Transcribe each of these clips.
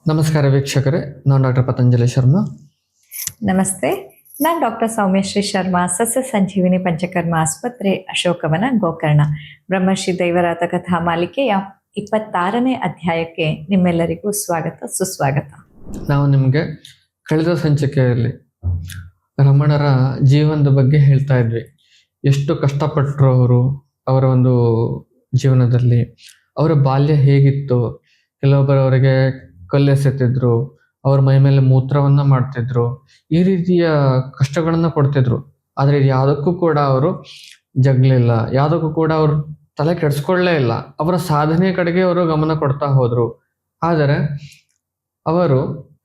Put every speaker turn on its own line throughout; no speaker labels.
ನಮಸ್ಕಾರ ವೀಕ್ಷಕರೇ, ನಾನು ಡಾಕ್ಟರ್ ಪತಂಜಲಿ ಶರ್ಮಾ.
ನಮಸ್ತೆ, ನಾನು ಡಾಕ್ಟರ್ ಸೌಮ್ಯಶ್ರೀ ಶರ್ಮಾ, ಸಸ್ಯ ಸಂಜೀವಿನಿ ಪಂಚಕರ್ಮ ಆಸ್ಪತ್ರೆ, ಅಶೋಕವನ, ಗೋಕರ್ಣ. ಬ್ರಹ್ಮಶ್ರೀ ದೈವರಾತ ಕಥಾ ಮಾಲಿಕೆಯ 26ನೇ ಅಧ್ಯಾಯಕ್ಕೆ ನಿಮ್ಮೆಲ್ಲರಿಗೂ ಸ್ವಾಗತ, ಸುಸ್ವಾಗತ.
ನಾವು ನಿಮಗೆ ಕಳೆದ ಸಂಚಿಕೆಯಲ್ಲಿ ರಮಣರ ಜೀವನದ ಬಗ್ಗೆ ಹೇಳ್ತಾ ಇದ್ವಿ. ಎಷ್ಟು ಕಷ್ಟಪಟ್ಟರು ಅವರು, ಅವರ ಒಂದು ಜೀವನದಲ್ಲಿ ಅವರ ಬಾಲ್ಯ ಹೇಗಿತ್ತು. ಕೆಲವೊಬ್ಬರು ಅವರಿಗೆ ಕಲ್ಲೆಸೆತಿದ್ರು, ಅವ್ರ ಮೈ ಮೇಲೆ ಮೂತ್ರವನ್ನ ಮಾಡ್ತಿದ್ರು, ಈ ರೀತಿಯ ಕಷ್ಟಗಳನ್ನ ಕೊಡ್ತಿದ್ರು. ಆದ್ರೆ ಯಾವುದಕ್ಕೂ ಕೂಡ ಅವರು ಜಗ್ಲಿಲ್ಲ, ಯಾವುದಕ್ಕೂ ಕೂಡ ಅವರು ತಲೆ ಕೆಡಿಸ್ಕೊಳ್ಳೇ ಇಲ್ಲ. ಅವರ ಸಾಧನೆ ಕಡೆಗೆ ಅವರು ಗಮನ ಕೊಡ್ತಾ ಹೋದ್ರು. ಆದರೆ ಅವರು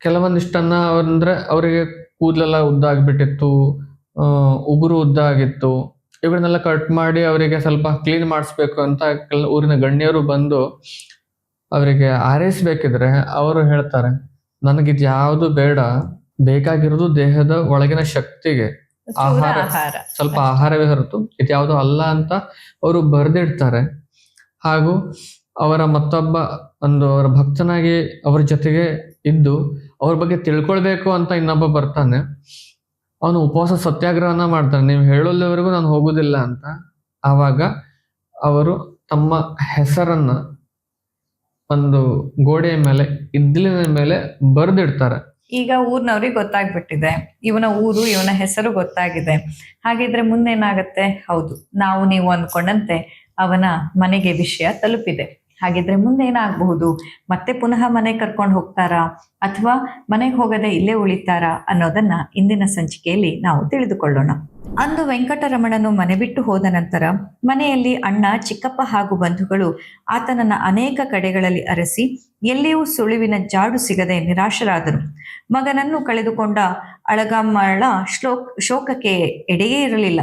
ಕೆಲವೊಂದಿಷ್ಟನ್ನ ಅಂದ್ರೆ ಅವರಿಗೆ ಕೂದಲೆಲ್ಲ ಉದ್ದ ಆಗ್ಬಿಟ್ಟಿತ್ತು, ಉಗುರು ಉದ್ದ ಆಗಿತ್ತು. ಇವುಗಳನ್ನೆಲ್ಲ ಕಟ್ ಮಾಡಿ ಅವರಿಗೆ ಸ್ವಲ್ಪ ಕ್ಲೀನ್ ಮಾಡಿಸ್ಬೇಕು ಅಂತ ಊರಿನ ಗಣ್ಯರು ಬಂದು ಅವರಿಗೆ ಆರೈಸ್ಬೇಕಿದ್ರೆ ಅವರು ಹೇಳ್ತಾರೆ, ನನಗಿದ್ ಯಾವುದು ಬೇಡ, ಬೇಕಾಗಿರೋದು ದೇಹದ ಒಳಗಿನ ಶಕ್ತಿಗೆ ಆಹಾರ, ಸ್ವಲ್ಪ ಆಹಾರವೇ ಹೊರತು ಇದ್ಯಾವುದು ಅಲ್ಲ ಅಂತ ಅವರು ಬರೆದಿಡ್ತಾರೆ. ಹಾಗೂ ಅವರ ಮತ್ತೊಬ್ಬ ಅವರ ಭಕ್ತನಾಗಿ ಅವ್ರ ಜೊತೆಗೆ ಇದ್ದು ಅವ್ರ ಬಗ್ಗೆ ತಿಳ್ಕೊಳ್ಬೇಕು ಅಂತ ಇನ್ನೊಬ್ಬ ಬರ್ತಾನೆ. ಅವನು ಉಪವಾಸ ಸತ್ಯಾಗ್ರಹನ ಮಾಡ್ತಾನೆ, ನೀವು ಹೇಳೋಲ್ಲಿವರೆಗೂ ನಾನು ಹೋಗುದಿಲ್ಲ ಅಂತ. ಆವಾಗ ಅವರು ತಮ್ಮ ಹೆಸರನ್ನ ಒಂದು ಗೋಡೆಯ ಮೇಲೆ, ಇದ್ದಿಲಿನ ಮೇಲೆ ಬರೆದಿಡ್ತಾರೆ.
ಈಗ ಊರ್ನವ್ರಿಗೆ ಗೊತ್ತಾಗ್ಬಿಟ್ಟಿದೆ, ಇವನ ಊರು, ಇವನ ಹೆಸರು ಗೊತ್ತಾಗಿದೆ. ಹಾಗಿದ್ರೆ ಮುಂದೇನಾಗತ್ತೆ? ಹೌದು, ನಾವು ನೀವು ಅಂದ್ಕೊಂಡಂತೆ ಅವನ ಮನೆಗೆ ವಿಷಯ ತಲುಪಿದೆ. ಹಾಗಿದ್ರೆ ಮುಂದೇನಾಗಬಹುದು? ಮತ್ತೆ ಪುನಃ ಮನೆ ಕರ್ಕೊಂಡು ಹೋಗ್ತಾರಾ ಅಥವಾ ಮನೆಗೆ ಹೋಗದೆ ಇಲ್ಲೇ ಉಳಿತಾರಾ ಅನ್ನೋದನ್ನ ಇಂದಿನ ಸಂಚಿಕೆಯಲ್ಲಿ ನಾವು ತಿಳಿದುಕೊಳ್ಳೋಣ. ಅಂದು ವೆಂಕಟರಮಣನು ಮನೆ ಬಿಟ್ಟು ಹೋದ ನಂತರ ಮನೆಯಲ್ಲಿ ಅಣ್ಣ, ಚಿಕ್ಕಪ್ಪ ಹಾಗೂ ಬಂಧುಗಳು ಆತನನ್ನ ಅನೇಕ ಕಡೆಗಳಲ್ಲಿ ಅರಸಿ ಎಲ್ಲಿಯೂ ಸುಳಿವಿನ ಜಾಡು ಸಿಗದೆ ನಿರಾಶರಾದರು. ಮಗನನ್ನು ಕಳೆದುಕೊಂಡ ಅಳಗಮ್ಮಳ ಶೋಕಕ್ಕೆ ಎಡೆಯೇ ಇರಲಿಲ್ಲ.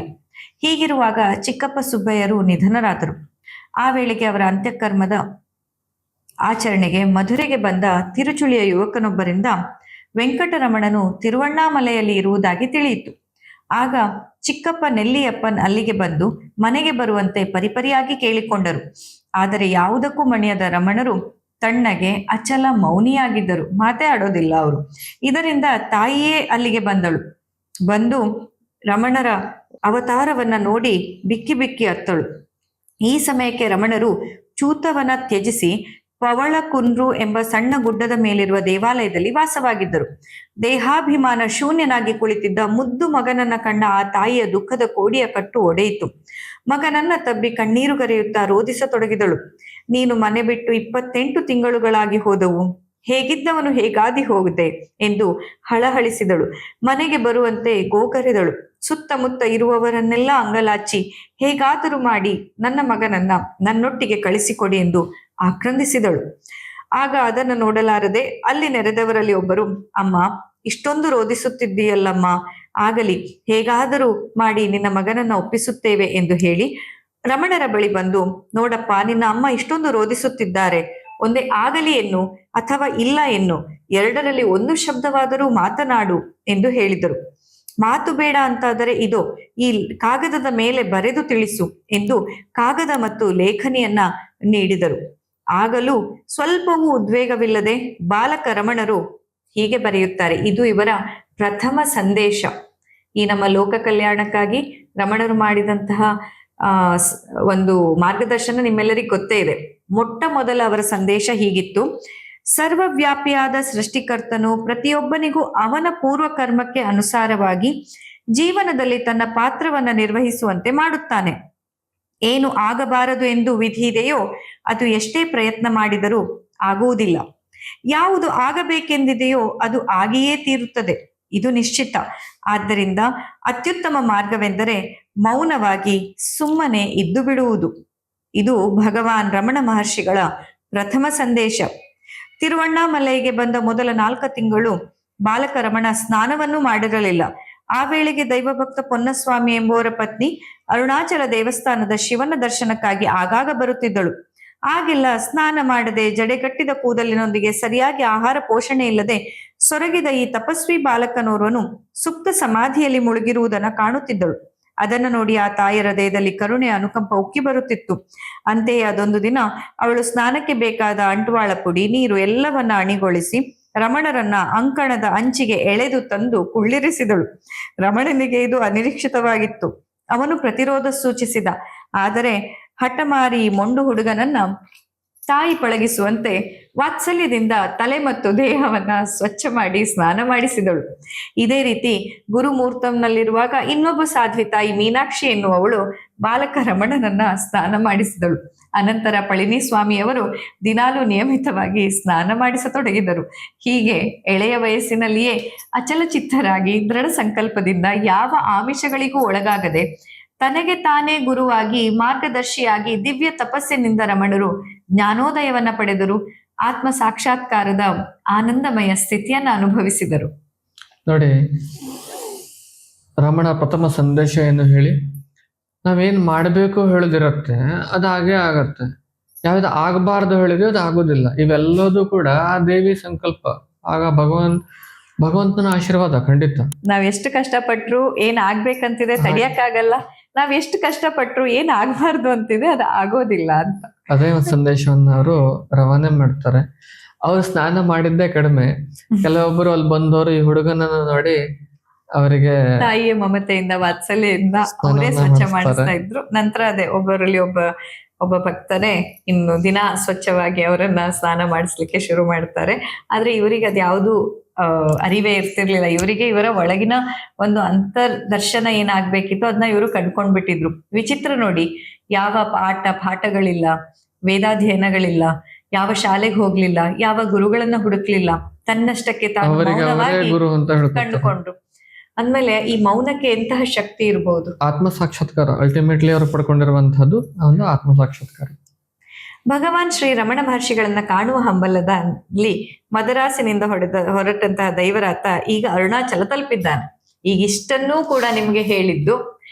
ಹೀಗಿರುವಾಗ ಚಿಕ್ಕಪ್ಪ ಸುಬ್ಬಯ್ಯರು ನಿಧನರಾದರು. ಆ ವೇಳೆಗೆ ಅವರ ಅಂತ್ಯಕರ್ಮದ ಆಚರಣೆಗೆ ಮಧುರೆಗೆ ಬಂದ ತಿರುಚುಳಿಯ ಯುವಕನೊಬ್ಬರಿಂದ ವೆಂಕಟರಮಣನು ತಿರುವಣ್ಣಾಮಲೆಯಲ್ಲಿ ಇರುವುದಾಗಿ ತಿಳಿಯಿತು. ಆಗ ಚಿಕ್ಕಪ್ಪ ನೆಲ್ಲಿಯಪ್ಪನ್ ಅಲ್ಲಿಗೆ ಬಂದು ಮನೆಗೆ ಬರುವಂತೆ ಪರಿಪರಿಯಾಗಿ ಕೇಳಿಕೊಂಡರು. ಆದರೆ ಯಾವುದಕ್ಕೂ ಮಣಿಯದ ರಮಣರು ತಣ್ಣಗೆ ಅಚಲ ಮೌನಿಯಾಗಿದ್ದರು, ಮಾತೇ ಆಡೋದಿಲ್ಲ ಅವರು. ಇದರಿಂದ ತಾಯಿಯೇ ಅಲ್ಲಿಗೆ ಬಂದು ರಮಣರ ಅವತಾರವನ್ನ ನೋಡಿ ಬಿಕ್ಕಿ ಬಿಕ್ಕಿ ಅತ್ತಳು. ಈ ಸಮಯಕ್ಕೆ ರಮಣರು ಚೂತವನ ತ್ಯಜಿಸಿ ಪವಳಕುಂಡ್ರು ಎಂಬ ಸಣ್ಣ ಗುಡ್ಡದ ಮೇಲಿರುವ ದೇವಾಲಯದಲ್ಲಿ ವಾಸವಾಗಿದ್ದರು. ದೇಹಾಭಿಮಾನ ಶೂನ್ಯನಾಗಿ ಕುಳಿತಿದ್ದ ಮುದ್ದು ಮಗನನ್ನ ಕಂಡ ಆ ತಾಯಿಯ ದುಃಖದ ಕೋಡಿಯ ಕಟ್ಟು ಒಡೆಯಿತು. ಮಗನನ್ನ ತಬ್ಬಿ ಕಣ್ಣೀರುಗರೆಯುತ್ತಾ ರೋಧಿಸತೊಡಗಿದಳು. ನೀನು ಮನೆ ಬಿಟ್ಟು 28 ತಿಂಗಳುಗಳಾಗಿ ಹೋದವು, ಹೇಗಿದ್ದವನು ಹೇಗಾದಿ ಹೋಗಿದೆ ಎಂದು ಹಳಹಳಿಸಿದಳು. ಮನೆಗೆ ಬರುವಂತೆ ಗೋಗರೆದಳು. ಸುತ್ತಮುತ್ತ ಇರುವವರನ್ನೆಲ್ಲ ಅಂಗಲಾಚಿ ಹೇಗಾದರೂ ಮಾಡಿ ನನ್ನ ಮಗನನ್ನ ನನ್ನೊಟ್ಟಿಗೆ ಕಳಿಸಿಕೊಡಿ ಎಂದು ಆಕ್ರಂದಿಸಿದಳು. ಆಗ ಅದನ್ನು ನೋಡಲಾರದೆ ಅಲ್ಲಿ ನೆರೆದವರಲ್ಲಿ ಒಬ್ಬರು, ಅಮ್ಮ, ಇಷ್ಟೊಂದು ರೋಧಿಸುತ್ತಿದ್ದೀಯಲ್ಲಮ್ಮ, ಆಗಲಿ, ಹೇಗಾದರೂ ಮಾಡಿ ನಿನ್ನ ಮಗನನ್ನ ಒಪ್ಪಿಸುತ್ತೇವೆ ಎಂದು ಹೇಳಿ ರಮಣರ ಬಳಿ ಬಂದು, ನೋಡಪ್ಪ, ನಿನ್ನ ಅಮ್ಮ ಇಷ್ಟೊಂದು ರೋಧಿಸುತ್ತಿದ್ದಾರೆ, ಒಂದೇ ಆಗಲಿ ಎನ್ನು ಅಥವಾ ಇಲ್ಲ ಎನ್ನು, ಎರಡರಲ್ಲಿ ಒಂದು ಶಬ್ದವಾದರೂ ಮಾತನಾಡು ಎಂದು ಹೇಳಿದರು. ಮಾತು ಬೇಡ ಅಂತಾದರೆ ಇದೋ ಈ ಕಾಗದದ ಮೇಲೆ ಬರೆದು ತಿಳಿಸು ಎಂದು ಕಾಗದ ಮತ್ತು ಲೇಖನಿಯನ್ನ ನೀಡಿದರು. ಆಗಲೂ ಸ್ವಲ್ಪವೂ ಉದ್ವೇಗವಿಲ್ಲದೆ ಬಾಲಕ ರಮಣರು ಹೀಗೆ ಬರೆಯುತ್ತಾರೆ. ಇದು ಇವರ ಪ್ರಥಮ ಸಂದೇಶ. ಈ ನಮ್ಮ ಲೋಕ ಕಲ್ಯಾಣಕ್ಕಾಗಿ ರಮಣರು ಮಾಡಿದಂತಹ ಒಂದು ಮಾರ್ಗದರ್ಶನ ನಿಮ್ಮೆಲ್ಲರಿಗೂ ಗೊತ್ತೇ ಇದೆ. ಮೊಟ್ಟ ಮೊದಲ ಅವರ ಸಂದೇಶ ಹೀಗಿತ್ತು: ಸರ್ವವ್ಯಾಪಿಯಾದ ಸೃಷ್ಟಿಕರ್ತನು ಪ್ರತಿಯೊಬ್ಬನಿಗೂ ಅವನ ಪೂರ್ವ ಕರ್ಮಕ್ಕೆ ಅನುಸಾರವಾಗಿ ಜೀವನದಲ್ಲಿ ತನ್ನ ಪಾತ್ರವನ್ನ ನಿರ್ವಹಿಸುವಂತೆ ಮಾಡುತ್ತಾನೆ. ಏನು ಆಗಬಾರದು ಎಂದು ವಿಧಿ ಇದೆಯೋ ಅದು ಎಷ್ಟೇ ಪ್ರಯತ್ನ ಮಾಡಿದರೂ ಆಗುವುದಿಲ್ಲ. ಯಾವುದು ಆಗಬೇಕೆಂದಿದೆಯೋ ಅದು ಆಗಿಯೇ ತೀರುತ್ತದೆ, ಇದು ನಿಶ್ಚಿತ. ಆದ್ದರಿಂದ ಅತ್ಯುತ್ತಮ ಮಾರ್ಗವೆಂದರೆ ಮೌನವಾಗಿ ಸುಮ್ಮನೆ ಇದ್ದು ಬಿಡುವುದು. ಇದು ಭಗವಾನ್ ರಮಣ ಮಹರ್ಷಿಗಳ ಪ್ರಥಮ ಸಂದೇಶ. ತಿರುವಣ್ಣಾಮಲೈಗೆ ಬಂದ ಮೊದಲ 4 ತಿಂಗಳು ಬಾಲಕ ರಮಣ ಸ್ನಾನವನ್ನು ಮಾಡಿರಲಿಲ್ಲ. ಆ ವೇಳೆಗೆ ದೈವಭಕ್ತ ಪೊನ್ನಸ್ವಾಮಿ ಎಂಬುವರ ಪತ್ನಿ ಅರುಣಾಚಲ ದೇವಸ್ಥಾನದ ಶಿವನ ದರ್ಶನಕ್ಕಾಗಿ ಆಗಾಗ ಬರುತ್ತಿದ್ದಳು. ಆಗೆಲ್ಲ ಸ್ನಾನ ಮಾಡದೆ ಜಡೆಗಟ್ಟಿದ ಕೂದಲಿನೊಂದಿಗೆ ಸರಿಯಾಗಿ ಆಹಾರ ಪೋಷಣೆ ಇಲ್ಲದೆ ಸೊರಗಿದ ಈ ತಪಸ್ವಿ ಬಾಲಕನೋರ್ವನು ಸುಪ್ತ ಸಮಾಧಿಯಲ್ಲಿ ಮುಳುಗಿರುವುದನ್ನು ಕಾಣುತ್ತಿದ್ದಳು. ಅದನ್ನು ನೋಡಿ ಆ ತಾಯಿಯ ಹೃದಯದಲ್ಲಿ ಕರುಣೆ, ಅನುಕಂಪ ಉಕ್ಕಿ ಬರುತ್ತಿತ್ತು. ಅಂತೆಯೇ ಅದೊಂದು ದಿನ ಅವಳು ಸ್ನಾನಕ್ಕೆ ಬೇಕಾದ ಅಂಟುವಾಳ ಪುಡಿ, ನೀರು ಎಲ್ಲವನ್ನ ಅಣಿಗೊಳಿಸಿ ರಮಣರನ್ನ ಅಂಕಣದ ಅಂಚಿಗೆ ಎಳೆದು ತಂದು ಕುಳ್ಳಿರಿಸಿದಳು. ರಮಣನಿಗೆ ಇದು ಅನಿರೀಕ್ಷಿತವಾಗಿತ್ತು. ಅವನು ಪ್ರತಿರೋಧ ಸೂಚಿಸಿದ. ಆದರೆ ಹಠಮಾರಿ ಮೊಂಡು ಹುಡುಗನನ್ನ ತಾಯಿ ಪಳಗಿಸುವಂತೆ ವಾತ್ಸಲ್ಯದಿಂದ ತಲೆ ಮತ್ತು ದೇಹವನ್ನ ಸ್ವಚ್ಛ ಮಾಡಿ ಸ್ನಾನ ಮಾಡಿಸಿದಳು. ಇದೇ ರೀತಿ ಗುರುಮೂರ್ತಂನಲ್ಲಿರುವಾಗ ಇನ್ನೊಬ್ಬ ಸಾಧ್ವಿ ತಾಯಿ ಮೀನಾಕ್ಷಿ ಎನ್ನುವವಳು ಬಾಲಕ ರಮಣನನ್ನ ಸ್ನಾನ ಮಾಡಿಸಿದಳು. ಅನಂತರ ಪಳನಿ ಸ್ವಾಮಿಯವರು ದಿನಾಲೂ ನಿಯಮಿತವಾಗಿ ಸ್ನಾನ ಮಾಡಿಸತೊಡಗಿದರು. ಹೀಗೆ ಎಳೆಯ ವಯಸ್ಸಿನಲ್ಲಿಯೇ ಅಚಲಚಿತ್ತರಾಗಿ ದೃಢ ಸಂಕಲ್ಪದಿಂದ ಯಾವ ಆಮಿಷಗಳಿಗೂ ಒಳಗಾಗದೆ ತನಗೆ ತಾನೇ ಗುರುವಾಗಿ ಮಾರ್ಗದರ್ಶಿಯಾಗಿ ದಿವ್ಯ ತಪಸ್ಸಿನಿಂದ ರಮಣರು ಜ್ಞಾನೋದಯವನ್ನ ಪಡೆದರು. ಆತ್ಮ ಸಾಕ್ಷಾತ್ಕಾರದ ಆನಂದಮಯ ಸ್ಥಿತಿಯನ್ನ ಅನುಭವಿಸಿದರು.
ನೋಡಿ, ರಮಣ ಪ್ರಥಮ ಸಂದೇಶ ಏನು ಹೇಳಿ, ನಾವೇನ್ ಮಾಡಬೇಕು ಹೇಳೋದಿರತ್ತೆ ಅದು ಹಾಗೆ ಆಗತ್ತೆ. ಯಾವ್ದು ಆಗಬಾರ್ದು ಹೇಳಿದ್ರೆ ಅದು ಆಗೋದಿಲ್ಲ. ಇವೆಲ್ಲದೂ ಕೂಡ ಆ ದೇವಿ ಸಂಕಲ್ಪ. ಆಗ ಭಗವಂತನ ಆಶೀರ್ವಾದ ಖಂಡಿತ.
ನಾವ್ ಎಷ್ಟು ಕಷ್ಟಪಟ್ರು ಏನ್ ಆಗ್ಬೇಕಂತಿದೆ ತಡಿಯಕ್ಕಾಗಲ್ಲ, ನಾವ್ ಎಷ್ಟು ಕಷ್ಟಪಟ್ರು ಏನ್ ಆಗ್ಬಾರ್ದು ಅಂತಿದೆ ಅದು ಆಗೋದಿಲ್ಲ ಅಂತ.
ಅದೇ ಒಂದು ಸಂದೇಶವನ್ನ ಅವರು ರವಾನೆ ಮಾಡ್ತಾರೆ. ಅವ್ರು ಸ್ನಾನ ಮಾಡಿದ್ದೇ ಕಡಿಮೆ, ಕೆಲವೊಬ್ಬರು ಅಲ್ಲಿ ಬಂದವರು ಈ ಹುಡುಗನನ್ನ ನೋಡಿ ಅವರಿಗೆ
ತಾಯಿಯ ಮಮತೆಯಿಂದ ವಾತ್ಸಲ್ಯದಿಂದ ಅವರೇ ಸ್ವಚ್ಛ ಮಾಡಿಸ್ತಾ ಇದ್ರು. ನಂತರ ಅದೇ ಒಬ್ಬರಲ್ಲಿ ಒಬ್ಬ ಭಕ್ತನೇ ಇನ್ನು ದಿನ ಸ್ವಚ್ಛವಾಗಿ ಅವರನ್ನ ಸ್ನಾನ ಮಾಡಿಸ್ಲಿಕ್ಕೆ ಶುರು ಮಾಡ್ತಾರೆ. ಆದ್ರೆ ಇವರಿಗೆ ಅದ್ಯಾವುದು ಅರಿವೇ ಇರ್ತಿರ್ಲಿಲ್ಲ. ಇವರಿಗೆ ಇವರ ಒಳಗಿನ ಒಂದು ಅಂತರ್ದರ್ಶನ ಏನಾಗ್ಬೇಕಿತ್ತು ಅದನ್ನ ಇವರು ಕಂಡ್ಕೊಂಡ್ಬಿಟ್ಟಿದ್ರು. ವಿಚಿತ್ರ ನೋಡಿ, ಯಾವ ಪಾಠಗಳಿಲ್ಲ, ವೇದಾಧ್ಯಯನಗಳಿಲ್ಲ, ಯಾವ ಶಾಲೆಗೆ ಹೋಗ್ಲಿಲ್ಲ, ಯಾವ ಗುರುಗಳನ್ನ ಹುಡುಕ್ಲಿಲ್ಲ, ತನ್ನಷ್ಟಕ್ಕೆ ತಾನು ಮೌನವಾಗಿ ಕಂಡುಕೊಂಡ್ರು. ಅಂದ್ಮೇಲೆ ಈ ಮೌನಕ್ಕೆ ಎಂತಹ ಶಕ್ತಿ ಇರಬಹುದು.
ಆತ್ಮ ಸಾಕ್ಷಾತ್ಕಾರ ಅಲ್ಟಿಮೇಟ್ಲಿ ಅವರು ಪಡ್ಕೊಂಡಿರುವಂತಹದ್ದು ಒಂದು ಆತ್ಮ ಸಾಕ್ಷಾತ್ಕಾರ.
ಭಗವಾನ್ ಶ್ರೀ ರಮಣ ಮಹರ್ಷಿಗಳನ್ನ ಕಾಣುವ ಹಂಬಲದಲ್ಲಿ ಮದರಾಸಿನಿಂದ ಹೊರಟಂತಹ ದೈವರಾತ ಈಗ ಅರುಣಾಚಲ ತಲುಪಿದ್ದಾನೆ. ಈಗ ಇಷ್ಟನ್ನೂ ಕೂಡ ನಿಮ್ಗೆ ಹೇಳಿದ್ದು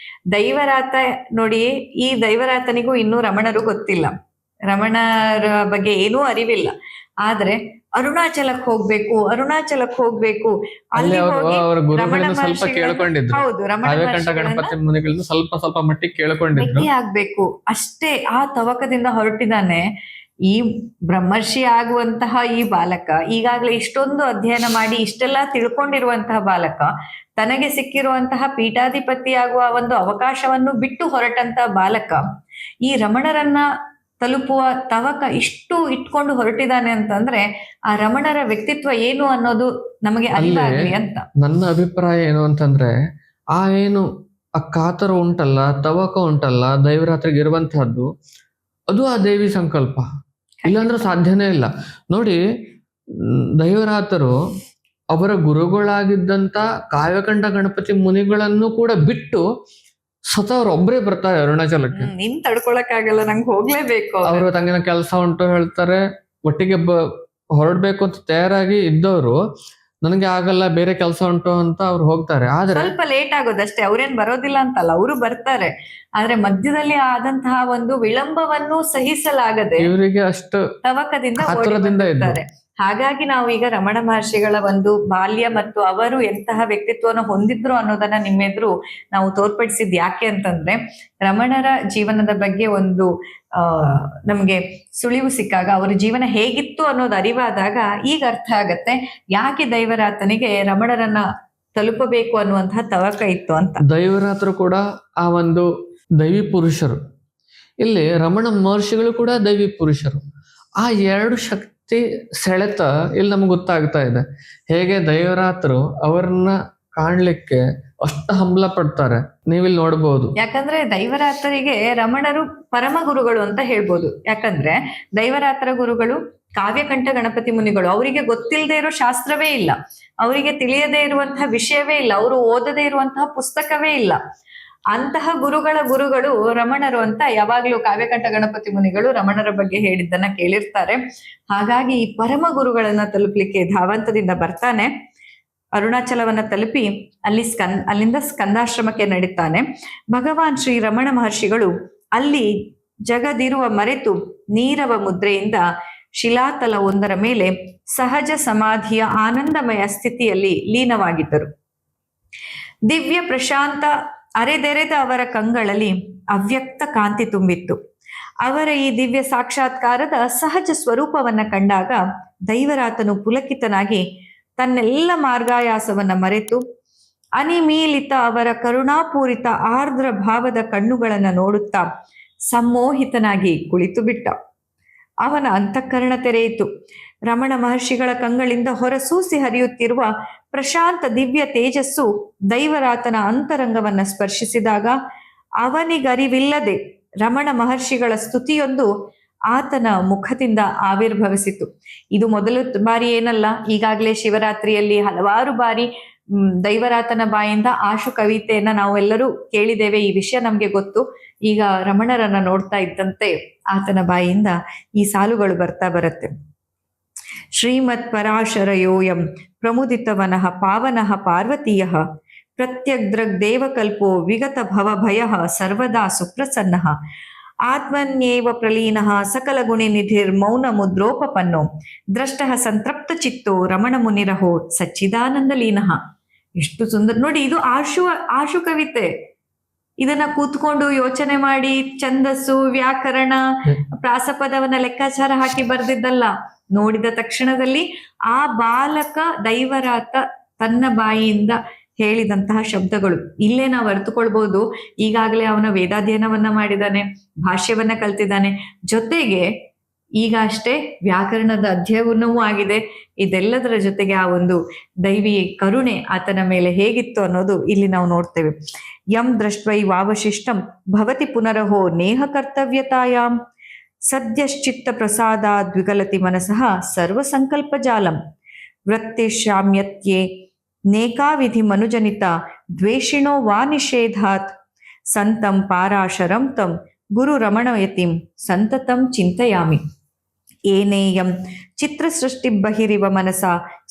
ದೈವರಾತ ನೋಡಿ. ಈ ದೈವರಾತನಿಗೂ ಇನ್ನೂ ರಮಣರು ಗೊತ್ತಿಲ್ಲ, ರಮಣರ ಬಗ್ಗೆ ಏನೂ ಅರಿವಿಲ್ಲ. ಆದ್ರೆ ಅರುಣಾಚಲಕ್ಕೆ ಹೋಗ್ಬೇಕು ಅಲ್ಲಿ ಹೋಗಿ ರಮಣ ಹೌದು ರಮಣ
ಸ್ವಲ್ಪ ಮಟ್ಟಿಗೆ ಕೇಳ್ಕೊಂಡಿದ್ರು
ಆಗ್ಬೇಕು ಅಷ್ಟೇ. ಆ ತವಕದಿಂದ ಹೊರಟಿದ್ದಾನೆ. ಈ ಬ್ರಹ್ಮರ್ಷಿ ಆಗುವಂತಹ ಈ ಬಾಲಕ, ಈಗಾಗಲೇ ಇಷ್ಟೊಂದು ಅಧ್ಯಯನ ಮಾಡಿ ಇಷ್ಟೆಲ್ಲಾ ತಿಳ್ಕೊಂಡಿರುವಂತಹ ಬಾಲಕ, ತನಗೆ ಸಿಕ್ಕಿರುವಂತಹ ಪೀಠಾಧಿಪತಿ ಆಗುವ ಒಂದು ಅವಕಾಶವನ್ನು ಬಿಟ್ಟು ಹೊರಟಂತಹ ಬಾಲಕ ಈ ರಮಣರನ್ನ ತಲುಪುವ ತವಕ ಇಷ್ಟು ಇಟ್ಕೊಂಡು ಹೊರಟಿದ್ದಾನೆ ಅಂತಂದ್ರೆ ಆ ರಮಣರ ವ್ಯಕ್ತಿತ್ವ ಏನು ಅನ್ನೋದು ನಮಗೆ ಅರಿವಾಗಲಿ ಅಂತ
ನನ್ನ ಅಭಿಪ್ರಾಯ. ಏನು ಅಂತಂದ್ರೆ ಆ ಕಾತರ ಉಂಟಲ್ಲ, ತವಕ ಉಂಟಲ್ಲ, ದೈವರಾತ್ರಿಗೆ ಇರುವಂತಹದ್ದು ಅದು ಆ ದೇವಿ ಸಂಕಲ್ಪ. ಇಲ್ಲಾಂದ್ರೆ ಸಾಧ್ಯನೇ ಇಲ್ಲ. ನೋಡಿ, ದೈವರಾತರು ಅವರ ಗುರುಗಳಾಗಿದ್ದಂತ ಕಾವ್ಯಕಂಠ ಗಣಪತಿ ಮುನಿಗಳನ್ನು ಕೂಡ ಬಿಟ್ಟು ಸ್ವತಃ ಅವ್ರೊಬ್ಬರೇ ಬರ್ತಾರೆ ಅರುಣಾಚಲಕ್ಕೆ.
ನಿನ್ ತಡ್ಕೊಳಕ್ಕಾಗಲ್ಲ, ನಂಗೆ ಹೋಗ್ಲೇಬೇಕು.
ಅವರು ತಂಗಿನ ಕೆಲಸ ಉಂಟು ಹೇಳ್ತಾರೆ. ಒಟ್ಟಿಗೆ ಹೊರಡ್ಬೇಕು ಅಂತ ತಯಾರಾಗಿ ಇದ್ದವರು ನನಗೆ ಆಗಲ್ಲ, ಬೇರೆ ಕೆಲಸ ಉಂಟು ಅಂತ ಅವ್ರು ಹೋಗ್ತಾರೆ. ಆದ್ರೆ
ಸ್ವಲ್ಪ ಲೇಟ್ ಆಗೋದಷ್ಟೇ, ಅವ್ರೇನ್ ಬರೋದಿಲ್ಲ ಅಂತಲ್ಲ, ಅವರು ಬರ್ತಾರೆ. ಆದ್ರೆ ಮಧ್ಯದಲ್ಲಿ ಆದಂತಹ ಒಂದು ವಿಳಂಬವನ್ನು ಸಹಿಸಲಾಗದೆ
ಇವರಿಗೆ ಅಷ್ಟು
ತವಕದಿಂದ ಇದ್ದಾರೆ. ಹಾಗಾಗಿ ನಾವು ಈಗ ರಮಣ ಮಹರ್ಷಿಗಳ ಒಂದು ಬಾಲ್ಯ ಮತ್ತು ಅವರು ಎಂತಹ ವ್ಯಕ್ತಿತ್ವವನ್ನು ಹೊಂದಿದ್ರು ಅನ್ನೋದನ್ನ ನಿಮ್ಮೆದುರು ನಾವು ತೋರ್ಪಡಿಸಿದ್ ಯಾಕೆ ಅಂತಂದ್ರೆ, ರಮಣರ ಜೀವನದ ಬಗ್ಗೆ ಒಂದು ನಮ್ಗೆ ಸುಳಿವು ಸಿಕ್ಕಾಗ ಅವರ ಜೀವನ ಹೇಗಿತ್ತು ಅನ್ನೋದು ಅರಿವಾದಾಗ ಈಗ ಅರ್ಥ ಆಗತ್ತೆ ಯಾಕೆ ದೈವರಾತನಿಗೆ ರಮಣರನ್ನ ತಲುಪಬೇಕು ಅನ್ನುವಂತಹ ತವಕ ಇತ್ತು ಅಂತ.
ದೈವರಾತರು ಕೂಡ ಆ ಒಂದು ದೈವಿ ಪುರುಷರು, ಇಲ್ಲಿ ರಮಣ ಮಹರ್ಷಿಗಳು ಕೂಡ ದೈವಿ ಪುರುಷರು. ಆ ಎರಡು ಶಕ್ತಿ ಸೆಳೆತ ಇಲ್ಲಿ ನಮ್ಗೆ ಗೊತ್ತಾಗ್ತಾ ಇದೆ. ಹೇಗೆ ದೈವರಾತರು ಅವರನ್ನ ಕಾಣ್ಲಿಕ್ಕೆ ಅಷ್ಟು ಹಂಬಲ ಪಡ್ತಾರೆ ನೀವಿಲ್ಲಿ ನೋಡ್ಬೋದು.
ಯಾಕಂದ್ರೆ ದೈವರಾತರಿಗೆ ರಮಣರು ಪರಮ ಗುರುಗಳು ಅಂತ ಹೇಳ್ಬೋದು. ಯಾಕಂದ್ರೆ ದೈವರಾತರ ಗುರುಗಳು ಕಾವ್ಯಕಂಠ ಗಣಪತಿ ಮುನಿಗಳು. ಅವರಿಗೆ ಗೊತ್ತಿಲ್ಲದೆ ಇರೋ ಶಾಸ್ತ್ರವೇ ಇಲ್ಲ, ಅವರಿಗೆ ತಿಳಿಯದೇ ಇರುವಂತಹ ವಿಷಯವೇ ಇಲ್ಲ, ಅವರು ಓದದೇ ಇರುವಂತಹ ಪುಸ್ತಕವೇ ಇಲ್ಲ. ಅಂತಹ ಗುರುಗಳು ರಮಣರು ಅಂತ ಯಾವಾಗ್ಲೂ ಕಾವ್ಯಕಂಠ ಗಣಪತಿ ಮುನಿಗಳು ರಮಣರ ಬಗ್ಗೆ ಹೇಳಿದ್ದನ್ನ ಕೇಳಿರ್ತಾರೆ. ಹಾಗಾಗಿ ಈ ಪರಮ ಗುರುಗಳನ್ನ ತಲುಪಲಿಕ್ಕೆ ಧಾವಂತದಿಂದ ಬರ್ತಾನೆ. ಅರುಣಾಚಲವನ್ನ ತಲುಪಿ ಅಲ್ಲಿಂದ ಸ್ಕಂದಾಶ್ರಮಕ್ಕೆ ನಡೀತಾನೆ. ಭಗವಾನ್ ಶ್ರೀ ರಮಣ ಮಹರ್ಷಿಗಳು ಅಲ್ಲಿ ಜಗದಿರುವ ಮರೆತು ನೀರವ ಮುದ್ರೆಯಿಂದ ಶಿಲಾತಲ ಒಂದರ ಮೇಲೆ ಸಹಜ ಸಮಾಧಿಯ ಆನಂದಮಯ ಸ್ಥಿತಿಯಲ್ಲಿ ಲೀನವಾಗಿದ್ದರು. ದಿವ್ಯ ಪ್ರಶಾಂತ ಅರೆದೆರೆದ ಅವರ ಕಂಗಳಲ್ಲಿ ಅವ್ಯಕ್ತ ಕಾಂತಿ ತುಂಬಿತ್ತು. ಅವರ ಈ ದಿವ್ಯ ಸಾಕ್ಷಾತ್ಕಾರದ ಸಹಜ ಸ್ವರೂಪವನ್ನ ಕಂಡಾಗ ದೈವರಾತನು ಪುಲಕಿತನಾಗಿ ತನ್ನೆಲ್ಲ ಮಾರ್ಗಾಯಾಸವನ್ನ ಮರೆತು ಅನಿಮೀಲಿತ ಅವರ ಕರುಣಾಪೂರಿತ ಆರ್ದ್ರ ಭಾವದ ಕಣ್ಣುಗಳನ್ನು ನೋಡುತ್ತಾ ಸಮ್ಮೋಹಿತನಾಗಿ ಕುಳಿತು ಬಿಟ್ಟ. ಅವನ ಅಂತಃಕರಣ ತೆರೆಯಿತು. ರಮಣ ಮಹರ್ಷಿಗಳ ಕಂಗಳಿಂದ ಹೊರಸೂಸಿ ಹರಿಯುತ್ತಿರುವ ಪ್ರಶಾಂತ ದಿವ್ಯ ತೇಜಸ್ಸು ದೈವರಾತನ ಅಂತರಂಗವನ್ನ ಸ್ಪರ್ಶಿಸಿದಾಗ ಅವನಿಗರಿವಿಲ್ಲದೆ ರಮಣ ಮಹರ್ಷಿಗಳ ಸ್ತುತಿಯೊಂದು ಆತನ ಮುಖದಿಂದ ಆವಿರ್ಭವಿಸಿತು. ಇದು ಮೊದಲು ಬಾರಿ ಏನಲ್ಲ, ಈಗಾಗಲೇ ಶಿವರಾತ್ರಿಯಲ್ಲಿ ಹಲವಾರು ಬಾರಿ ದೈವರಾತನ ಬಾಯಿಂದ ಆಶು ಕವಿತೆಯನ್ನ ನಾವೆಲ್ಲರೂ ಕೇಳಿದ್ದೇವೆ. ಈ ವಿಷಯ ನಮ್ಗೆ ಗೊತ್ತು. ಈಗ ರಮಣರನ್ನ ನೋಡ್ತಾ ಇದ್ದಂತೆ ಆತನ ಬಾಯಿಂದ ಈ ಸಾಲುಗಳು ಬರ್ತಾ ಬರುತ್ತೆ. ಶ್ರೀಮತ್ ಪರಾಶರಯೋಯಂ ಪ್ರಮುದಿತವನಃ ಪಾವನಃ ಪಾರ್ವತೀಯಃ ಪ್ರತ್ಯಗ್ದೃಗ್ ದೇವಕಲ್ಪೋ ವಿಗತ ಭವ ಭಯಃ ಸರ್ವದಾ ಸುಪ್ರಸನ್ನಃ ಆತ್ಮನ್ಯೇವ ಪ್ರಲೀನಃ ಸಕಲ ಗುಣಿ ನಿಧಿರ್ ಮೌನ ಮುದ್ರೋಪಪನ್ನೋ ದ್ರಷ್ಟಃ ಸಂತೃಪ್ತ ಚಿತ್ತೋ ರಮಣ ಮುನಿರಹೋ ಸಚ್ಚಿದಾನಂದ ಲೀನಃ. ಎಷ್ಟು ಸುಂದರ ನೋಡಿ, ಇದು ಆಶು ಕವಿತೆ. ಇದನ್ನ ಕೂತ್ಕೊಂಡು ಯೋಚನೆ ಮಾಡಿ ಛಂದಸ್ಸು, ವ್ಯಾಕರಣ, ಪ್ರಾಸಪದವನ್ನ ಲೆಕ್ಕಾಚಾರ ಹಾಕಿ ಬರ್ದಿದ್ದಲ್ಲ. ನೋಡಿದ ತಕ್ಷಣದಲ್ಲಿ ಆ ಬಾಲಕ ದೈವರಾತ ತನ್ನ ಬಾಯಿಯಿಂದ ಹೇಳಿದಂತಹ ಶಬ್ದಗಳು. ಇಲ್ಲೇ ನಾವು ಅರ್ಥಕೊಳ್ಬಹುದು, ಈಗಾಗಲೇ ಅವನ ವೇದಾಧ್ಯಯನವನ್ನ ಮಾಡಿದ್ದಾನೆ, ಭಾಷ್ಯವನ್ನ ಕಲ್ತಿದ್ದಾನೆ, ಜೊತೆಗೆ ಈಗ ಅಷ್ಟೇ ವ್ಯಾಕರಣದ ಅಧ್ಯಯನವೂ ಆಗಿದೆ. ಇದೆಲ್ಲದರ ಜೊತೆಗೆ ಆ ಒಂದು ದೈವಿ ಕರುಣೆ ಆತನ ಮೇಲೆ ಹೇಗಿತ್ತು ಅನ್ನೋದು ಇಲ್ಲಿ ನಾವು ನೋಡ್ತೇವೆ. ಯಂ ದೃಷ್ಟ್ವೈ ವಾವಶಿಷ್ಟಂ ಭವತಿ ಪುನರಹೋ ನೇಹ ಕರ್ತವ್ಯತಾಯಾಂ ಸದ್ಯಶ್ಚಿತ್ತ ಪ್ರಸಾದ ದ್ವಿಗಲತಿ ಮನಸಃ ಸರ್ವ ಸಂಕಲ್ಪ ಜಾಲಂ ವೃತ್ತಿಶ್ಯಾಮ್ಯತ್ಯೇ ನೇಕಾವಿಧಿ ಮನುಜನಿತ ದ್ವೇಷಿಣೋ ವಾ ನಿಷೇಧಾತ್ ಸಂತಂ ಪಾರಾಶರಂ ತಂ ಗುರು ರಮಣಯತಿಂ ಸಂತತಂ ಚಿಂತಯಾಮಿ. ಏನೇಯಂ ಚಿತ್ರಸೃಷ್ಟಿ ಬಹಿರಿವ ಮನಸ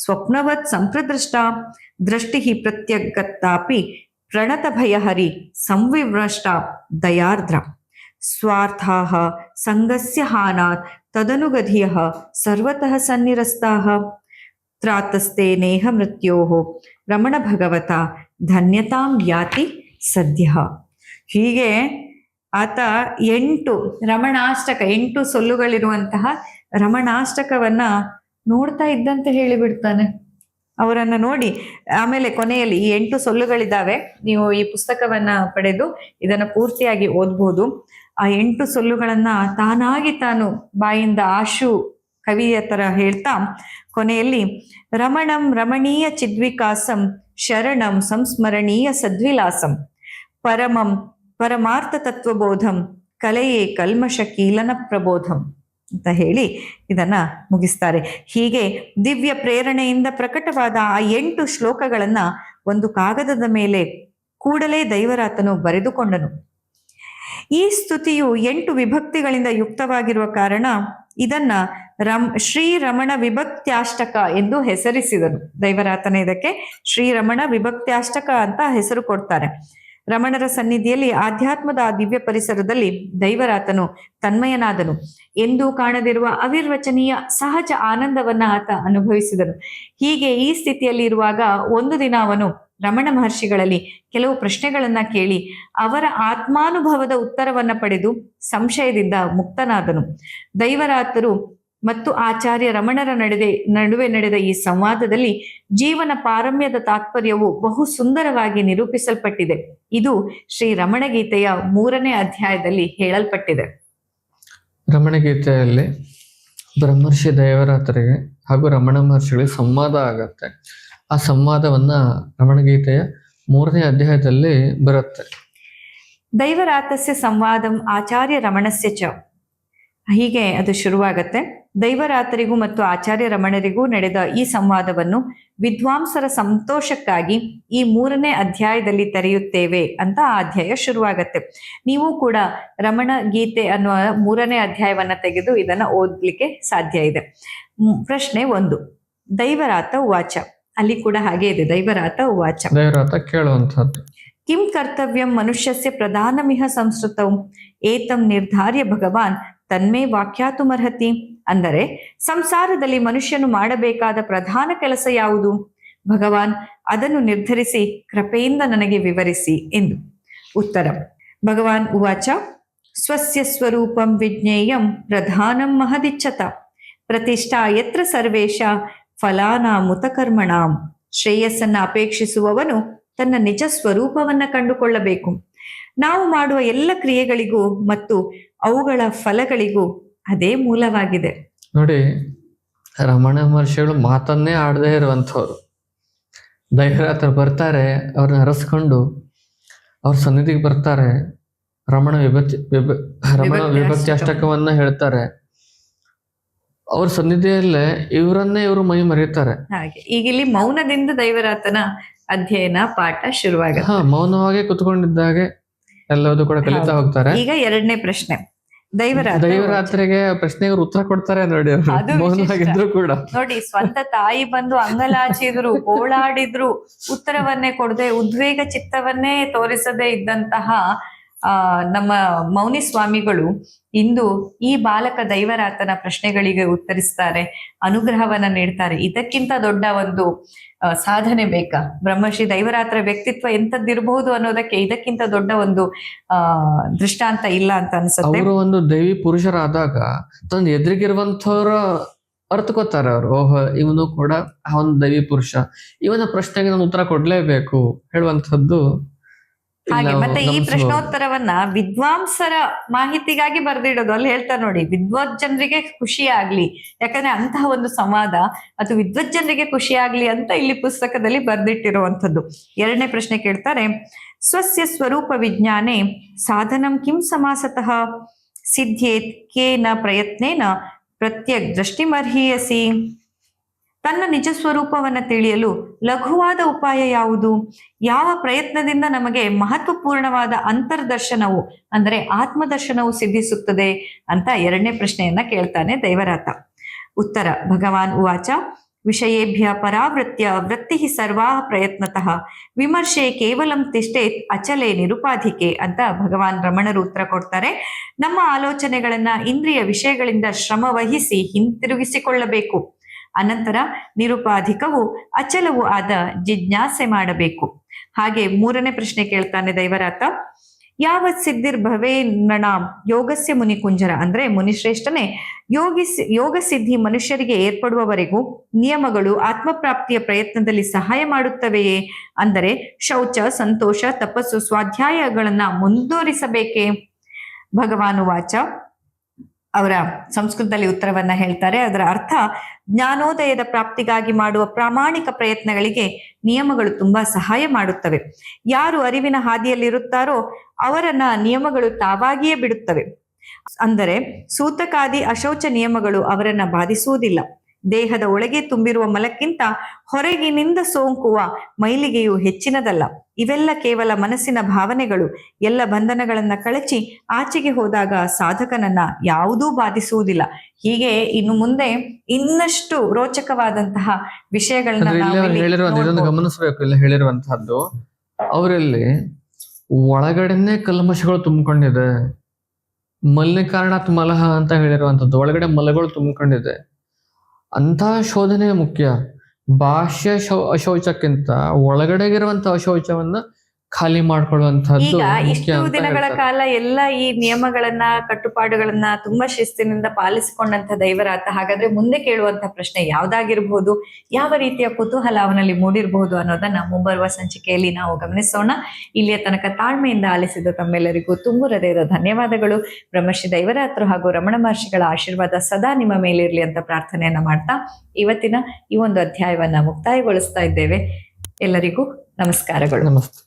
ಸ್ವಪ್ನವತ್ ಸಂಪ್ರದೃಷ್ಟ ದೃಷ್ಟಿ ಪ್ರತ್ಯಗತ್ತಾಪಿ ಪ್ರಣತ ಭಯಹರಿ ಸಂವಿವ್ರಷ್ಟ ದಯಾರ್ದ್ರ ಸ್ವಾರ್ಥಾಃ ಸಂಗಸ್ಯ ಹಾನಾತ್ ತದನುಗಧಿಯಃ ಸರ್ವತಃ ಸನ್ನಿರಸ್ತಾಃ ತ್ರಾತಸ್ತೆ ನೇಹ ಮೃತ್ಯೋಃ ರಮಣ ಭಗವತ ಧನ್ಯತಾಂ ಯಾತಿ ಸದ್ಯ. ಹೀಗೆ ಆತ 8 ರಮಣಾಷ್ಟಕ, 8 ಸೊಲ್ಲುಗಳಿರುವಂತಹ ರಮಣಾಷ್ಟಕವನ್ನ ನೋಡ್ತಾ ಇದ್ದಂತೆ ಹೇಳಿಬಿಡ್ತಾನೆ. ಅವರನ್ನ ನೋಡಿ ಆಮೇಲೆ ಕೊನೆಯಲ್ಲಿ ಈ 8 ಸೊಲ್ಲುಗಳಿದ್ದಾವೆ. ನೀವು ಈ ಪುಸ್ತಕವನ್ನ ಪಡೆದು ಇದನ್ನ ಪೂರ್ತಿಯಾಗಿ ಓದ್ಬೋದು. ಆ 8 ಸೊಲ್ಲುಗಳನ್ನ ತಾನಾಗಿ ತಾನು ಬಾಯಿಂದ ಆಶು ಕವಿಯ ತರ ಹೇಳ್ತಾ ಕೊನೆಯಲ್ಲಿ ರಮಣಂ ರಮಣೀಯ ಚಿದ್ವಿಕಾಸಂ ಶರಣಂ ಸಂಸ್ಮರಣೀಯ ಸದ್ವಿಲಾಸಂ ಪರಮಂ ಪರಮಾರ್ಥ ತತ್ವಬೋಧಂ ಕಲೆಯೇ ಕಲ್ಮಶ ಕೀಲನ ಪ್ರಬೋಧಂ ಅಂತ ಹೇಳಿ ಇದನ್ನ ಮುಗಿಸ್ತಾರೆ. ಹೀಗೆ ದಿವ್ಯ ಪ್ರೇರಣೆಯಿಂದ ಪ್ರಕಟವಾದ ಆ 8 ಶ್ಲೋಕಗಳನ್ನ ಒಂದು ಕಾಗದದ ಮೇಲೆ ಕೂಡಲೇ ದೈವರಾತನು ಬರೆದುಕೊಂಡನು. ಈ ಸ್ತುತಿಯು 8 ವಿಭಕ್ತಿಗಳಿಂದ ಯುಕ್ತವಾಗಿರುವ ಕಾರಣ ಇದನ್ನ ಶ್ರೀರಮಣ ವಿಭಕ್ತ್ಯಾಷ್ಟಕ ಎಂದು ಹೆಸರಿಸಿದನು. ದೈವರಾತನ ಇದಕ್ಕೆ ಶ್ರೀರಮಣ ವಿಭಕ್ತ್ಯಾಷ್ಟಕ ಅಂತ ಹೆಸರು ಕೊಡ್ತಾರೆ. ರಮಣರ ಸನ್ನಿಧಿಯಲ್ಲಿ ಆಧ್ಯಾತ್ಮದ ಆ ದಿವ್ಯ ಪರಿಸರದಲ್ಲಿ ದೈವರಾತನು ತನ್ಮಯನಾದನು. ಎಂದೂ ಕಾಣದಿರುವ ಅವಿರ್ವಚನೀಯ ಸಹಜ ಆನಂದವನ್ನ ಆತ ಅನುಭವಿಸಿದನು. ಹೀಗೆ ಈ ಸ್ಥಿತಿಯಲ್ಲಿ ಇರುವಾಗ ಒಂದು ದಿನ ಅವನು ರಮಣ ಮಹರ್ಷಿಗಳಲ್ಲಿ ಕೆಲವು ಪ್ರಶ್ನೆಗಳನ್ನ ಕೇಳಿ ಅವರ ಆತ್ಮಾನುಭವದ ಉತ್ತರವನ್ನ ಪಡೆದು ಸಂಶಯದಿಂದ ಮುಕ್ತನಾದನು. ದೈವರಾತರು ಮತ್ತು ಆಚಾರ್ಯ ರಮಣರ ನಡುವೆ ನಡೆದ ಈ ಸಂವಾದದಲ್ಲಿ ಜೀವನ ಪಾರಮ್ಯದ ತಾತ್ಪರ್ಯವು ಬಹು ಸುಂದರವಾಗಿ ನಿರೂಪಿಸಲ್ಪಟ್ಟಿದೆ. ಇದು ಶ್ರೀ ರಮಣಗೀತೆಯ 3ನೇ ಅಧ್ಯಾಯದಲ್ಲಿ ಹೇಳಲ್ಪಟ್ಟಿದೆ.
ರಮಣಗೀತೆಯಲ್ಲಿ ಬ್ರಹ್ಮರ್ಷಿ ದೈವರಾತರಿಗೆ ಹಾಗೂ ರಮಣ ಮಹರ್ಷಿಗಳಿಗೆ ಸಂವಾದ ಆಗತ್ತೆ. ಆ ಸಂವಾದವನ್ನ ರಮಣಗೀತೆಯ 3ನೇ ಅಧ್ಯಾಯದಲ್ಲಿ ಬರುತ್ತೆ.
ದೈವರಾತಸ್ಯ ಸಂವಾದಂ ಆಚಾರ್ಯ ರಮಣಸ್ಯ ಚ, ಹೀಗೆ ಅದು ಶುರುವಾಗತ್ತೆ. ದೈವರಾತರಿಗೂ ಮತ್ತು ಆಚಾರ್ಯ ರಮಣರಿಗೂ ನಡೆದ ಈ ಸಂವಾದವನ್ನು ವಿದ್ವಾಂಸರ ಸಂತೋಷಕ್ಕಾಗಿ ಈ 3ನೇ ಅಧ್ಯಾಯದಲ್ಲಿ ತೆರೆಯುತ್ತೇವೆ ಅಂತ ಆ ಅಧ್ಯಾಯ ಶುರುವಾಗತ್ತೆ. ನೀವು ಕೂಡ ರಮಣ ಗೀತೆ ಅನ್ನುವ 3ನೇ ಅಧ್ಯಾಯವನ್ನ ತೆಗೆದು ಇದನ್ನ ಓದ್ಲಿಕ್ಕೆ ಸಾಧ್ಯ ಇದೆ. ಪ್ರಶ್ನೆ 1, ದೈವರಾತ ಉವಾಚ. ಅಲ್ಲಿ ಕೂಡ ಹಾಗೆ ಇದೆ, ದೈವರಾತ ಉವಾಚ.
ದೈವರಾತ ಕೇಳುವಂತಹದ್ದು.
ಕಿಂ ಕರ್ತವ್ಯಂ ಮನುಷ್ಯಸ್ಯ ಪ್ರಧಾನಮಿಹ ಸಂಸ್ಕೃತಂ ಏತಂ ನಿರ್ಧಾರ್ಯ ಭಗವಾನ್ ತನ್ಮೇ ವಾಕ್ಯಾತುಮರ್ಹತಿ. ಅಂದರೆ ಸಂಸಾರದಲ್ಲಿ ಮನುಷ್ಯನು ಮಾಡಬೇಕಾದ ಪ್ರಧಾನ ಕೆಲಸ ಯಾವುದು? ಭಗವಾನ್ ಅದನ್ನು ನಿರ್ಧರಿಸಿ ಕೃಪೆಯಿಂದ ನನಗೆ ವಿವರಿಸಿ ಎಂದು. ಉತ್ತರ: ಭಗವಾನ್ ಉವಾಚ ಸ್ವಸ್ಯ ಸ್ವರೂಪಂ ವಿಜ್ಞೇಯಂ ಪ್ರಧಾನಂ ಮಹದಿಚ್ಛತ ಪ್ರತಿಷ್ಠಾ ಯತ್ರ ಸರ್ವೇಶ ಫಲಾನಾಮುತ ಕರ್ಮಣಾಂ. ಶ್ರೇಯಸ್ಸನ್ನ ಅಪೇಕ್ಷಿಸುವವನು ತನ್ನ ನಿಜ ಸ್ವರೂಪವನ್ನ ಕಂಡುಕೊಳ್ಳಬೇಕು. ನಾವು ಮಾಡುವ ಎಲ್ಲ ಕ್ರಿಯೆಗಳಿಗೂ ಮತ್ತು ಅವುಗಳ ಫಲಗಳಿಗೂ ಅದೇ ಮೂಲವಾಗಿದೆ.
ನೋಡಿ, ರಮಣ ಮಹರ್ಷಿಗಳು ಮಾತನ್ನೇ ಆಡದೇ ಇರುವಂಥವ್ರು. ದೈವರಾತ್ರ ಬರ್ತಾರೆ, ಅವ್ರನ್ನ ಹರಸ್ಕೊಂಡು ಅವ್ರ ಸನ್ನಿಧಿಗೆ ಬರ್ತಾರೆ. ರಮಣ ವಿಭಕ್ತಿ ಅಷ್ಟಕವನ್ನ ಹೇಳ್ತಾರೆ. ಅವ್ರ ಸನ್ನಿಧಿಯಲ್ಲೇ ಇವರನ್ನೇ ಇವರು ಮೈ ಮರೀತಾರೆ.
ಹಾಗೆ ಈಗ ಇಲ್ಲಿ ಮೌನದಿಂದ ದೈವರಾತನ ಅಧ್ಯಯನ ಪಾಠ ಶುರುವಾಗುತ್ತೆ.
ಮೌನವಾಗಿ ಕುತ್ಕೊಂಡಿದ್ದಾಗೆ ಎಲ್ಲವೂ ಕೂಡ ಕಲಿತಾ ಹೋಗ್ತಾರೆ.
ಈಗ ಎರಡನೇ ಪ್ರಶ್ನೆ,
ದೈವರಾತ್ರಿಗೆ ಪ್ರಶ್ನೆಗೆ ಉತ್ತರ ಕೊಡ್ತಾರೆ ನೋಡಿ. ಮೌನವಾಗಿದ್ರು ಕೂಡ
ನೋಡಿ, ಸ್ವಂತ ತಾಯಿ ಬಂದು ಅಂಗಲಾಚಿದ್ರು, ಗೋಳಾಡಿದ್ರು, ಉತ್ತರವನ್ನೇ ಕೊಡದೆ ಉದ್ವೇಗ ಚಿತ್ತವನ್ನೇ ತೋರಿಸದೇ ಇದ್ದಂತಹ ನಮ್ಮ ಮೌನಿ ಸ್ವಾಮಿಗಳು ಇಂದು ಈ ಬಾಲಕ ದೈವರಾತನ ಪ್ರಶ್ನೆಗಳಿಗೆ ಉತ್ತರಿಸ್ತಾರೆ, ಅನುಗ್ರಹವನ್ನ ನೀಡ್ತಾರೆ. ಇದಕ್ಕಿಂತ ದೊಡ್ಡ ಒಂದು ಸಾಧನೆ ಬೇಕಾ? ಬ್ರಹ್ಮಶ್ರೀ ದೈವರಾತ್ರ ವ್ಯಕ್ತಿತ್ವ ಎಂತದ್ದಿರಬಹುದು ಅನ್ನೋದಕ್ಕೆ ಇದಕ್ಕಿಂತ ದೊಡ್ಡ ಒಂದು ದೃಷ್ಟಾಂತ ಇಲ್ಲ ಅಂತ ಅನ್ಸುತ್ತೆ.
ಅವರು ಒಂದು ದೈವಿ ಪುರುಷರಾದಾಗ ತನ್ನ ಎದುರಿಗಿರುವಂತವ್ರ ಅರ್ಥಕೋತಾರೆ ಅವ್ರು. ಓಹೋ, ಇವನು ಕೂಡ ಒಂದು ದೈವಿ ಪುರುಷ, ಇವನ ಪ್ರಶ್ನೆಗೆ ನಾನು ಉತ್ತರ ಕೊಡ್ಲೇಬೇಕು ಹೇಳುವಂತದ್ದು.
ಹಾಗೆ ಮತ್ತೆ ಈ ಪ್ರಶ್ನೋತ್ತರವನ್ನ ವಿದ್ವಾಂಸರ ಮಾಹಿತಿಗಾಗಿ ಬರ್ದಿಡೋದು. ಅಲ್ಲಿ ಹೇಳ್ತಾರೆ ನೋಡಿ, ವಿದ್ವಜ್ಜನರಿಗೆ ಖುಷಿ ಆಗ್ಲಿ, ಯಾಕಂದ್ರೆ ಅಂತಹ ಒಂದು ಸಂವಾದ ಅದು ವಿದ್ವಜ್ಜನರಿಗೆ ಖುಷಿ ಆಗ್ಲಿ ಅಂತ ಇಲ್ಲಿ ಪುಸ್ತಕದಲ್ಲಿ ಬರ್ದಿಟ್ಟಿರುವಂಥದ್ದು. ಎರಡನೇ ಪ್ರಶ್ನೆ ಕೇಳ್ತಾರೆ, ಸ್ವಸ್ಯ ಸ್ವರೂಪ ವಿಜ್ಞಾನೆ ಸಾಧನಂ ಕಿಂ ಸಮಾಸತಃ ಸಿದ್ಧೇತ್ ಕೇನ ಪ್ರಯತ್ನೇನ ಪ್ರತ್ಯಕ್ ದೃಷ್ಟಿಮರ್ಹೀಯಸಿ. ತನ್ನ ನಿಜ ಸ್ವರೂಪವನ್ನು ತಿಳಿಯಲು ಲಘುವಾದ ಉಪಾಯ ಯಾವುದು? ಯಾವ ಪ್ರಯತ್ನದಿಂದ ನಮಗೆ ಮಹತ್ವಪೂರ್ಣವಾದ ಅಂತರ್ದರ್ಶನವು ಅಂದರೆ ಆತ್ಮದರ್ಶನವು ಸಿದ್ಧಿಸುತ್ತದೆ ಅಂತ ಎರಡನೇ ಪ್ರಶ್ನೆಯನ್ನ ಕೇಳ್ತಾನೆ ದೈವರಾತ. ಉತ್ತರ, ಭಗವಾನ್ ಉವಾಚ ವಿಷಯೇಭ್ಯ ಪರಾವೃತ್ಯ ವೃತ್ತಿ ಸರ್ವಾ ಪ್ರಯತ್ನತಃ ವಿಮರ್ಶೆ ಕೇವಲಂ ತಿಷ್ಟೇತ್ ಅಚಲೇ ನಿರುಪಾಧಿಕೆ ಅಂತ ಭಗವಾನ್ ರಮಣರು ಉತ್ತರ ಕೊಡ್ತಾರೆ. ನಮ್ಮ ಆಲೋಚನೆಗಳನ್ನ ಇಂದ್ರಿಯ ವಿಷಯಗಳಿಂದ ಶ್ರಮ ವಹಿಸಿ ಹಿಂತಿರುಗಿಸಿಕೊಳ್ಳಬೇಕು. ಅನಂತರ ನಿರುಪಾಧಿಕವು ಅಚಲವೂ ಆದ ಜಿಜ್ಞಾಸೆ ಮಾಡಬೇಕು. ಹಾಗೆ ಮೂರನೇ ಪ್ರಶ್ನೆ ಕೇಳ್ತಾನೆ ದೈವರಾತ, ಯಾವತ್ ಸಿದ್ಧಿರ್ ಭವೇ ನೃಣಾಂ ಯೋಗಸ್ಯ ಮುನಿಕುಂಜರ ಅಂದ್ರೆ ಮುನಿಶ್ರೇಷ್ಠನೇ, ಯೋಗ ಸಿದ್ಧಿ ಮನುಷ್ಯರಿಗೆ ಏರ್ಪಡುವವರೆಗೂ ನಿಯಮಗಳು ಆತ್ಮಪ್ರಾಪ್ತಿಯ ಪ್ರಯತ್ನದಲ್ಲಿ ಸಹಾಯ ಮಾಡುತ್ತವೆಯೇ? ಅಂದರೆ ಶೌಚ, ಸಂತೋಷ, ತಪಸ್ಸು, ಸ್ವಾಧ್ಯಾಯಗಳನ್ನ ಮುಂದುವರಿಸಬೇಕೇ? ಭಗವಾನು ವಾಚ ಅವರ ಸಂಸ್ಕೃತದಲ್ಲಿ ಉತ್ತರವನ್ನ ಹೇಳ್ತಾರೆ. ಅದರ ಅರ್ಥ, ಜ್ಞಾನೋದಯದ ಪ್ರಾಪ್ತಿಗಾಗಿ ಮಾಡುವ ಪ್ರಾಮಾಣಿಕ ಪ್ರಯತ್ನಗಳಿಗೆ ನಿಯಮಗಳು ತುಂಬಾ ಸಹಾಯ ಮಾಡುತ್ತವೆ. ಯಾರು ಅರಿವಿನ ಹಾದಿಯಲ್ಲಿರುತ್ತಾರೋ ಅವರನ್ನ ನಿಯಮಗಳು ತಾವಾಗಿಯೇ ಬಿಡುತ್ತವೆ. ಅಂದರೆ ಸೂತಕಾದಿ ಅಶೌಚ ನಿಯಮಗಳು ಅವರನ್ನ ಬಾಧಿಸುವುದಿಲ್ಲ. ದೇಹದ ಒಳಗೆ ತುಂಬಿರುವ ಮಲಕ್ಕಿಂತ ಹೊರಗಿನಿಂದ ಸೋಂಕುವ ಮೈಲಿಗೆಯು ಹೆಚ್ಚಿನದಲ್ಲ. ಇವೆಲ್ಲ ಕೇವಲ ಮನಸ್ಸಿನ ಭಾವನೆಗಳು. ಎಲ್ಲ ಬಂಧನಗಳನ್ನ ಕಳಚಿ ಆಚೆಗೆ ಹೋದಾಗ ಸಾಧಕನನ್ನ ಯಾವುದೂ ಬಾಧಿಸುವುದಿಲ್ಲ. ಹೀಗೆ ಇನ್ನು ಮುಂದೆ ಇನ್ನಷ್ಟು ರೋಚಕವಾದಂತಹ ವಿಷಯಗಳನ್ನ
ಗಮನಿಸಬೇಕು. ಇಲ್ಲ ಹೇಳಿರುವಂತಹದ್ದು ಅವರಲ್ಲಿ ಒಳಗಡೆನೆ ಕಲ್ಮಶಗಳು ತುಂಬಿಕೊಂಡಿದೆ. ಮಲಿನೀಕರಣಾತ್ ಮಲಹ ಅಂತ ಹೇಳಿರುವಂತದ್ದು, ಒಳಗಡೆ ಮಲಗಳು ತುಂಬಿಕೊಂಡಿದೆ. ಅಂತ ಶೋಧನೆ ಮುಖ್ಯ. ಬಾಹ್ಯ ಅಶೌಚಕ್ಕಿಂತ ಒಳಗಡೆಗಿರುವಂತ ಅಶೌಚವನ್ನ ಖಾಲಿ ಮಾಡ್ಕೊಳ್ಳುವಂತಹದ್ದು.
ಈಗ ಇಷ್ಟು ದಿನಗಳ ಕಾಲ ಎಲ್ಲ ಈ ನಿಯಮಗಳನ್ನ ಕಟ್ಟುಪಾಡುಗಳನ್ನ ತುಂಬಾ ಶಿಸ್ತಿನಿಂದ ಪಾಲಿಸಿಕೊಂಡಂತ ದೈವರಾತ ಹಾಗಾದ್ರೆ ಮುಂದೆ ಕೇಳುವಂತ ಪ್ರಶ್ನೆ ಯಾವ್ದಾಗಿರ್ಬಹುದು, ಯಾವ ರೀತಿಯ ಕುತೂಹಲ ಅವನಲ್ಲಿ ಮೂಡಿರಬಹುದು ಅನ್ನೋದನ್ನ ಮುಂಬರುವ ಸಂಚಿಕೆಯಲ್ಲಿ ನಾವು ಗಮನಿಸೋಣ. ಇಲ್ಲಿಯ ತನಕ ತಾಳ್ಮೆಯಿಂದ ಆಲಿಸಿದ ತಮ್ಮೆಲ್ಲರಿಗೂ ತುಂಬು ಹೃದಯದ ಧನ್ಯವಾದಗಳು. ಬ್ರಹ್ಮಶ್ರೀ ದೈವರಾತ್ರು ಹಾಗೂ ರಮಣ ಮಹರ್ಷಿಗಳ ಆಶೀರ್ವಾದ ಸದಾ ನಿಮ್ಮ ಮೇಲಿರ್ಲಿ ಅಂತ ಪ್ರಾರ್ಥನೆಯನ್ನ ಮಾಡ್ತಾ ಇವತ್ತಿನ ಈ ಒಂದು ಅಧ್ಯಾಯವನ್ನ ಮುಕ್ತಾಯಗೊಳಿಸ್ತಾ ಇದ್ದೇವೆ. ಎಲ್ಲರಿಗೂ ನಮಸ್ಕಾರಗಳು.
ನಮಸ್ತೆ.